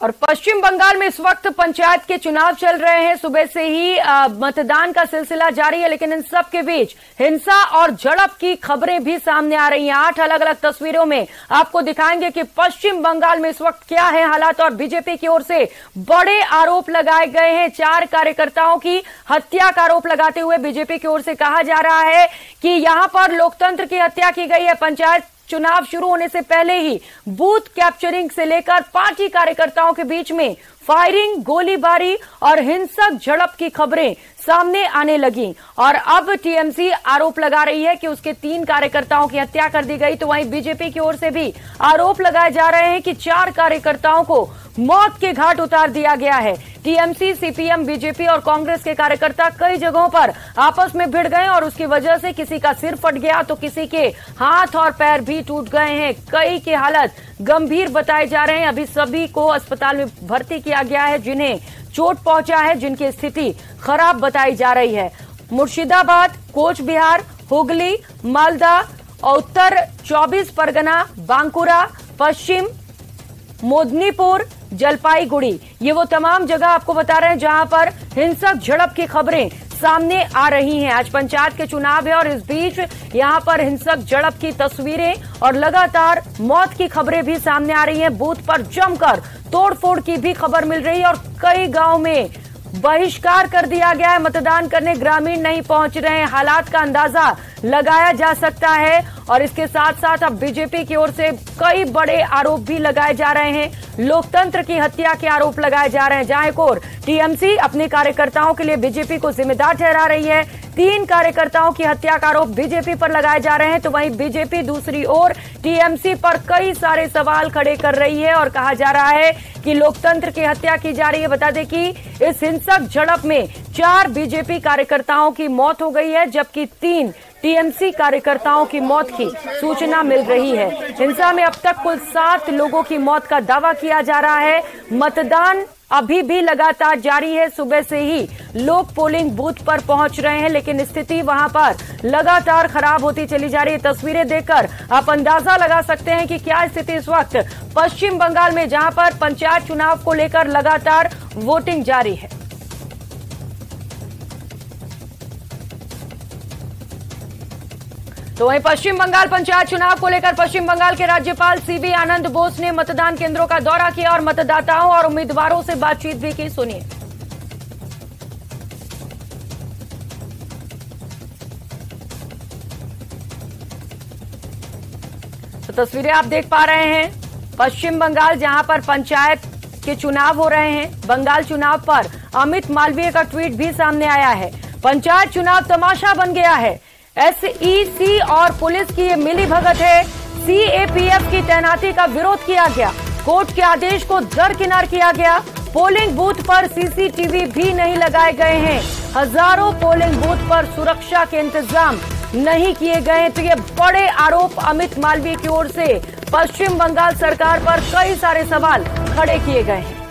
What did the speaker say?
और पश्चिम बंगाल में इस वक्त पंचायत के चुनाव चल रहे हैं। सुबह से ही मतदान का सिलसिला जारी है, लेकिन इन सब के बीच हिंसा और झड़प की खबरें भी सामने आ रही हैं। 8 अलग अलग तस्वीरों में आपको दिखाएंगे कि पश्चिम बंगाल में इस वक्त क्या है हालात। और बीजेपी की ओर से बड़े आरोप लगाए गए हैं। 4 कार्यकर्ताओं की हत्या का आरोप लगाते हुए बीजेपी की ओर से कहा जा रहा है कि यहां पर लोकतंत्र की हत्या की गई है। पंचायत चुनाव शुरू होने से पहले ही बूथ कैप्चरिंग से लेकर पार्टी कार्यकर्ताओं के बीच में फायरिंग, गोलीबारी और हिंसक झड़प की खबरें सामने आने लगी। और अब टीएमसी आरोप लगा रही है कि उसके 3 कार्यकर्ताओं की हत्या कर दी गई। तो वहीं बीजेपी की ओर से भी आरोप लगाए जा रहे हैं कि 4 कार्यकर्ताओं को मौत के घाट उतार दिया गया है। टीएमसी, सीपीएम, बीजेपी और कांग्रेस के कार्यकर्ता कई जगहों पर आपस में भिड़ गए और उसकी वजह से किसी का सिर फट गया तो किसी के हाथ और पैर भी टूट गए हैं। कई की हालत गंभीर बताए जा रहे हैं। अभी सभी को अस्पताल में भर्ती किया गया है जिन्हें चोट पहुंचा है, जिनकी स्थिति खराब बताई जा रही है। मुर्शिदाबाद, कोच बिहार, हुगली, मालदा, उत्तर 24 परगना, बांकुरा, पश्चिम मोदनीपुर, जलपाईगुड़ी, ये वो तमाम जगह आपको बता रहे हैं जहां पर हिंसक झड़प की खबरें सामने आ रही हैं। आज पंचायत के चुनाव है और इस बीच यहां पर हिंसक झड़प की तस्वीरें और लगातार मौत की खबरें भी सामने आ रही हैं। बूथ पर जमकर तोड़फोड़ की भी खबर मिल रही है और कई गांव में बहिष्कार कर दिया गया है। मतदान करने ग्रामीण नहीं पहुंच रहे हैं। हालात का अंदाजा लगाया जा सकता है। और इसके साथ साथ अब बीजेपी की ओर से कई बड़े आरोप भी लगाए जा रहे हैं। लोकतंत्र की हत्या के आरोप लगाए जा रहे हैं। जहां एक ओर टीएमसी अपने कार्यकर्ताओं के लिए बीजेपी को जिम्मेदार ठहरा रही है, 3 कार्यकर्ताओं की हत्या का आरोप बीजेपी पर लगाए जा रहे हैं, तो वहीं बीजेपी दूसरी ओर टीएमसी पर कई सारे सवाल खड़े कर रही है और कहा जा रहा है कि लोकतंत्र की हत्या की जा रही है। बता दें कि इस हिंसक झड़प में 4 बीजेपी कार्यकर्ताओं की मौत हो गई है, जबकि 3 टीएमसी कार्यकर्ताओं की मौत की सूचना मिल रही है। हिंसा में अब तक कुल 7 लोगों की मौत का दावा किया जा रहा है। मतदान अभी भी लगातार जारी है। सुबह से ही लोग पोलिंग बूथ पर पहुंच रहे हैं, लेकिन स्थिति वहां पर लगातार खराब होती चली जा रही है। तस्वीरें देखकर आप अंदाजा लगा सकते हैं कि क्या स्थिति इस वक्त पश्चिम बंगाल में, जहां पर पंचायत चुनाव को लेकर लगातार वोटिंग जारी है। तो वहीं पश्चिम बंगाल पंचायत चुनाव को लेकर पश्चिम बंगाल के राज्यपाल सीवी आनंद बोस ने मतदान केंद्रों का दौरा किया और मतदाताओं और उम्मीदवारों से बातचीत भी की। सुनिए। तो तस्वीरें आप देख पा रहे हैं पश्चिम बंगाल, जहां पर पंचायत के चुनाव हो रहे हैं। बंगाल चुनाव पर अमित मालवीय का ट्वीट भी सामने आया है। पंचायत चुनाव तमाशा बन गया है। एसईसी और पुलिस की ये मिली भगत है। सीएपीएफ की तैनाती का विरोध किया गया। कोर्ट के आदेश को दरकिनार किया गया। पोलिंग बूथ पर सीसीटीवी भी नहीं लगाए गए हैं। हजारों पोलिंग बूथ पर सुरक्षा के इंतजाम नहीं किए गए। तो ये बड़े आरोप अमित मालवीय की ओर से पश्चिम बंगाल सरकार पर कई सारे सवाल खड़े किए गए हैं।